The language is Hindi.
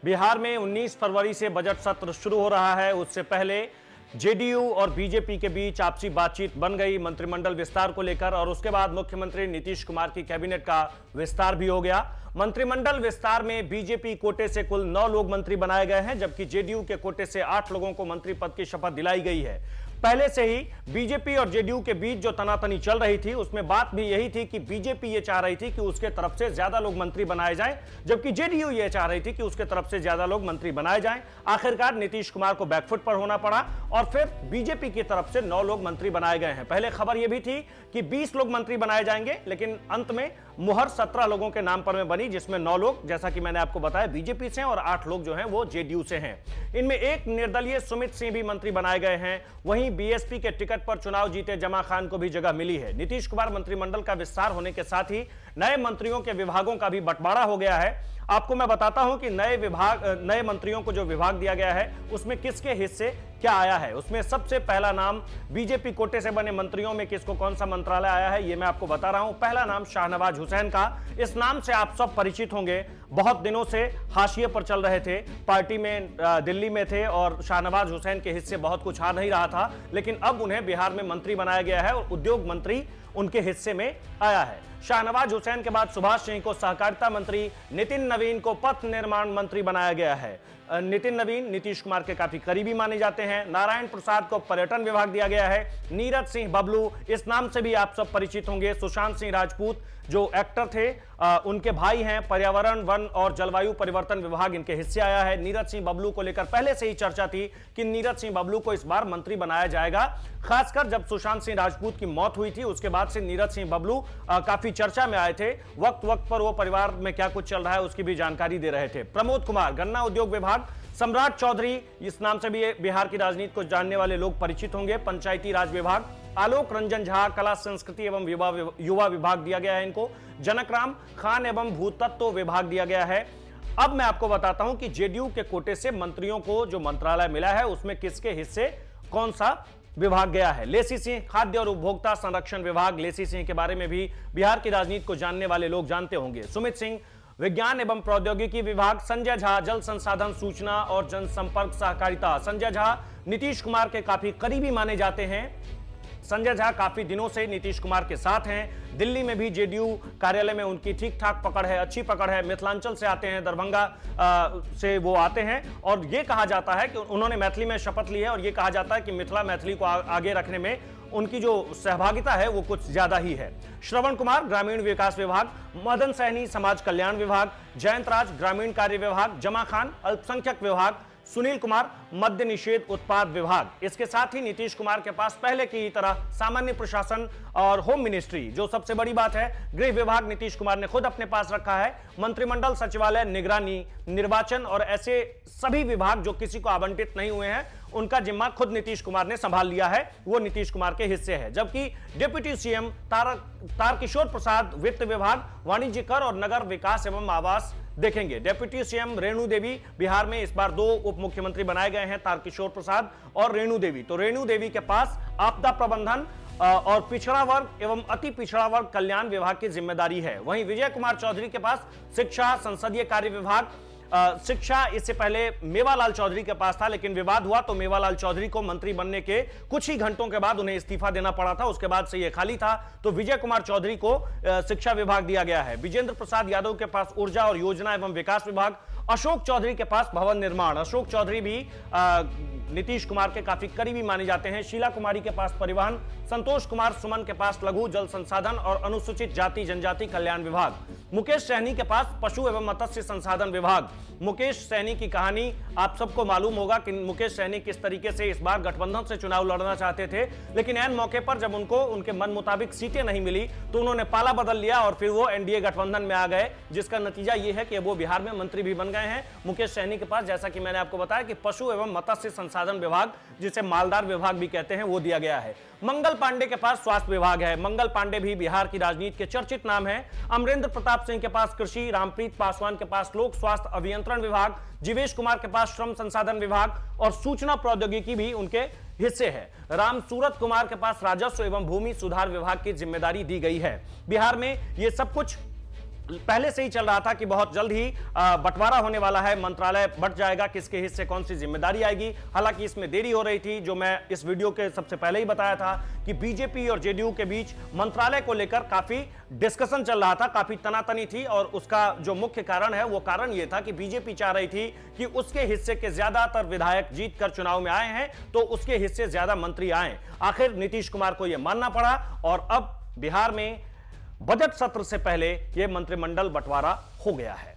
बिहार में 19 फरवरी से बजट सत्र शुरू हो रहा है। उससे पहले जेडीयू और बीजेपी के बीच आपसी बातचीत बन गई मंत्रिमंडल विस्तार को लेकर, और उसके बाद मुख्यमंत्री नीतीश कुमार की कैबिनेट का विस्तार भी हो गया। मंत्रिमंडल विस्तार में बीजेपी कोटे से कुल 9 लोग मंत्री बनाए गए हैं, जबकि जेडीयू के कोटे से 8 लोगों को मंत्री पद की शपथ दिलाई गई है। पहले से ही बीजेपी और जेडीयू के बीच जो तनातनी चल रही थी, उसमें बात भी यही थी कि बीजेपी ये चाह रही थी कि उसके तरफ से ज्यादा लोग मंत्री बनाए जाएं, जबकि जेडीयू ये चाह रही थी कि उसके तरफ से ज्यादा लोग मंत्री बनाए जाएं। आखिरकार नीतीश कुमार को बैकफुट पर होना पड़ा और फिर बीजेपी की तरफ से 9 लोग मंत्री बनाए गए हैं। पहले खबर यह भी थी कि 20 लोग मंत्री बनाए जाएंगे, लेकिन अंत में मुहर 17 लोगों के नाम पर में बनी, जिसमें 9 लोग, जैसा कि मैंने आपको बताया, बीजेपी से और 8 लोग जो हैं वो जेडीयू से हैं। इनमें एक निर्दलीय सुमित सिंह भी मंत्री बनाए गए हैं। वहीं बीएसपी के टिकट पर चुनाव जीते जमा खान को भी जगह मिली है। नीतीश कुमार मंत्रिमंडल का विस्तार होने के साथ ही नए मंत्रियों के विभागों का भी बंटवारा हो गया है। आपको मैं बताता हूं कि नए मंत्रियों को जो विभाग दिया गया है उसमें किसके हिस्से क्या आया है। उसमें सबसे पहला नाम बीजेपी कोटे से बने मंत्रियों में किसको कौन सा मंत्रालय आया है, यह मैं आपको बता रहा हूं। पहला नाम शाहनवाज हुसैन का। इस नाम से आप सब परिचित होंगे, बहुत दिनों से हाशिए पर चल रहे थे, पार्टी में दिल्ली में थे और शाहनवाज हुसैन के हिस्से बहुत कुछ आ नहीं रहा था, लेकिन अब उन्हें बिहार में मंत्री बनाया गया है और उद्योग मंत्री उनके हिस्से में आया है। शाहनवाज हुसैन के बाद सुभाष सिंह को सहकारिता मंत्री, नितिन नवीन को पथ निर्माण मंत्री बनाया गया है। नितिन नवीन नीतीश कुमार के काफी करीबी माने जाते हैं। नारायण प्रसाद को पर्यटन विभाग दिया गया है। नीरज सिंह बबलू, इस नाम से भी आप सब परिचित होंगे, सुशांत सिंह राजपूत जो एक्टर थे, उनके भाई हैं। पर्यावरण, वन और जलवायु परिवर्तन विभाग इनके हिस्से आया है। नीरज सिंह बबलू को लेकर पहले से ही चर्चा थी कि नीरज सिंह बबलू को इस बार मंत्री बनाया जाएगा। खासकर जब सुशांत सिंह राजपूत की मौत हुई थी, उसके बाद से नीरज सिंह बबलू काफी चर्चा में आए थे। वक्त वक्त पर वो परिवार में क्या कुछ चल रहा है उसकी भी जानकारी दे रहे थे। प्रमोद कुमार, गन्ना उद्योग विभाग। सम्राट चौधरी, इस नाम से भी बिहार की राजनीति को जानने वाले लोग परिचित होंगे, पंचायती राज विभाग। आलोक रंजन झा, कला संस्कृति एवं युवा विभाग दिया गया है इनको। जनकराम खान एवं भूतत्व विभाग दिया गया है। अब मैं आपको बताता हूं कि जेडीयू के कोटे से मंत्रियों को जो मंत्रालय मिला है उसमें किसके हिस्से कौन सा विभाग गया है। लेसी सिंह, खाद्य और उपभोक्ता संरक्षण विभाग। लेसी सिंह के बारे में भी बिहार की राजनीति को जानने वाले लोग जानते होंगे। सुमित सिंह, विज्ञान एवं प्रौद्योगिकी विभाग। संजय झा, जल संसाधन, सूचना और जनसंपर्क सहकारिता। संजय झा नीतीश कुमार के काफी करीबी माने जाते हैं। संजय झा काफी दिनों से नीतीश कुमार के साथ हैं। दिल्ली में भी जेडीयू कार्यालय में उनकी ठीक ठाक पकड़ है, अच्छी पकड़ है। मिथिलांचल से आते हैं, दरभंगा से वो आते हैं, और ये कहा जाता है कि उन्होंने मैथिली में शपथ ली है, और ये कहा जाता है कि मैथिली को आगे रखने में उनकी जो सहभागिता है वो कुछ ज्यादा ही है। श्रवण कुमार, ग्रामीण विकास विभाग। मदन सहनी, समाज कल्याण विभाग। जयंत राज, ग्रामीण कार्य विभाग। जमा खान, अल्पसंख्यक विभाग। सुनील कुमार, मद्य निषेध उत्पाद विभाग। इसके साथ ही नीतीश कुमार के पास पहले की तरह सामान्य प्रशासन और होम मिनिस्ट्री, जो सबसे बड़ी बात है, गृह विभाग नीतीश कुमार ने खुद अपने पास रखा है। मंत्रिमंडल सचिवालय, निगरानी, निर्वाचन और ऐसे सभी विभाग जो किसी को आवंटित नहीं हुए हैं, उनका जिम्मा खुद नीतीश कुमार ने संभाल लिया है, वो नीतीश कुमार के हिस्से है। जबकि डिप्टी सीएम तारकिशोर प्रसाद वित्त विभाग, वाणिज्य कर और नगर विकास एवं आवास देखेंगे। डिप्टी सीएम रेणु देवी, बिहार में इस बार 2 उप मुख्यमंत्री बनाए गए हैं, तारकिशोर प्रसाद और रेणु देवी। तो रेणु देवी के पास आपदा प्रबंधन और पिछड़ा वर्ग एवं अति पिछड़ा वर्ग कल्याण विभाग की जिम्मेदारी है। वहीं विजय कुमार चौधरी के पास शिक्षा, संसदीय कार्य विभाग। शिक्षा इससे पहले मेवालाल चौधरी के पास था, लेकिन विवाद हुआ तो मेवालाल चौधरी को मंत्री बनने के कुछ ही घंटों के बाद उन्हें इस्तीफा देना पड़ा था। उसके बाद से यह खाली था, तो विजय कुमार चौधरी को शिक्षा विभाग दिया गया है। विजेंद्र प्रसाद यादव के पास ऊर्जा और योजना एवं विकास विभाग। अशोक चौधरी के पास भवन निर्माण। अशोक चौधरी भी नीतीश कुमार के काफी करीबी माने जाते हैं। शीला कुमारी के पास परिवहन। संतोष कुमार सुमन के पास लघु जल संसाधन और अनुसूचित जाति जनजाति कल्याण विभाग। मुकेश सहनी के पास पशु एवं मत्स्य संसाधन विभाग। मुकेश सहनी की कहानी आप सबको मालूम होगा कि मुकेश सहनी किस तरीके से इस बार गठबंधन से चुनाव लड़ना चाहते थे, लेकिन ऐन मौके पर जब उनको उनके मन मुताबिक सीटें नहीं मिली तो उन्होंने पाला बदल लिया और फिर वो एनडीए गठबंधन में आ गए, जिसका नतीजा ये है कि वो बिहार में मंत्री भी बन गए हैं। मुकेश सहनी के पास, जैसा कि मैंने आपको बताया, कि पशु एवं मत्स्य संसाधन विभाग, जिसे मालदार विभाग भी कहते हैं, वो दिया गया है। मंगल पांडे के पास स्वास्थ्य विभाग है। मंगल पांडे भी बिहार की राजनीति के चर्चित नाम है। अमरेंद्र प्रताप सिंह के पास कृषि। रामप्रीत पासवान के पास लोक स्वास्थ्य अभियंत्रण विभाग। जीवेश कुमार के पास श्रम संसाधन विभाग और सूचना प्रौद्योगिकी भी उनके हिस्से है। राम सूरत कुमार के पास राजस्व एवं भूमि सुधार विभाग की जिम्मेदारी दी गई है। बिहार में ये सब कुछ पहले से ही चल रहा था कि बहुत जल्द ही बंटवारा होने वाला है, मंत्रालय बंट जाएगा, किसके हिस्से कौन सी जिम्मेदारी आएगी। हालांकि इसमें देरी हो रही थी, जो मैं इस वीडियो के सबसे पहले ही बताया था कि बीजेपी और जेडीयू के बीच मंत्रालय को लेकर काफी डिस्कशन चल रहा था, काफी तनातनी थी। और उसका जो मुख्य कारण है वो कारण यह था कि बीजेपी चाह रही थी कि उसके हिस्से के ज्यादातर विधायक जीत कर चुनाव में आए हैं तो उसके हिस्से ज्यादा मंत्री आए। आखिर नीतीश कुमार को यह मानना पड़ा और अब बिहार में बजट सत्र से पहले यह मंत्रिमंडल बंटवारा हो गया है।